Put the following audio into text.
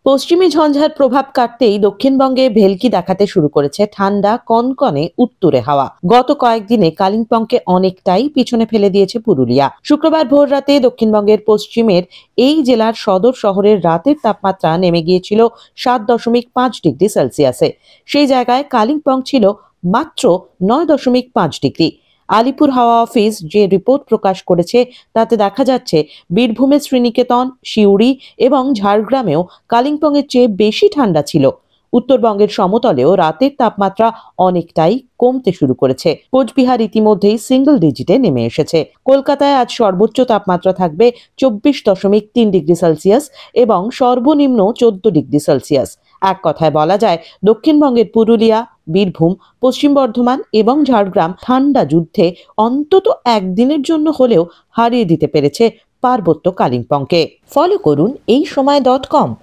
পশ্চিমী ঝঞ্ঝার প্রভাব কাটতেই দক্ষিণবঙ্গে ভেলকি দেখাতে শুরু করেছে ঠান্ডা কনকনে উত্তুরে হাওয়া। গত কয়েকদিনে কালিম্পংকে অনেকটাই পিছনে ফেলে দিয়েছে পুরুলিয়া। শুক্রবার ভোর রাতে দক্ষিণবঙ্গের পশ্চিমের এই জেলার সদর শহরের রাতের তাপমাত্রা নেমে গিয়েছিল 7.5 ডিগ্রি সেলসিয়াসে। সেই জায়গায় কালিম্পং ছিল মাত্র 9.5 ডিগ্রি। আলিপুর হাওয়া অফিস যে রিপোর্ট প্রকাশ করেছে তাতে দেখা যাচ্ছে বীরভূমের শ্রীনিকেতন, সিউড়ি এবং ঝাড়গ্রামেও কালিম্পংয়ের চেয়ে বেশি ঠান্ডা ছিল। উত্তরবঙ্গের সমতলেও রাতের তাপমাত্রা অনেকটাই কমতে শুরু করেছে। কোচবিহার ইতিমধ্যেই সিঙ্গল ডিজিটে নেমে এসেছে। কলকাতায় আজ সর্বোচ্চ তাপমাত্রা থাকবে 24.3 ডিগ্রি সেলসিয়াস এবং সর্বনিম্ন 14 ডিগ্রি সেলসিয়াস। এক কথায় বলা যায় দক্ষিণবঙ্গের পুরুলিয়া, বীরভূম, পশ্চিম বর্ধমান এবং ঝাড়গ্রাম ঠান্ডা যুদ্ধে অন্তত একদিনের জন্য হলেও হারিয়ে দিতে পেরেছে পার্বত্য কালিম্পংকে। ফলো করুন এইসময়.com।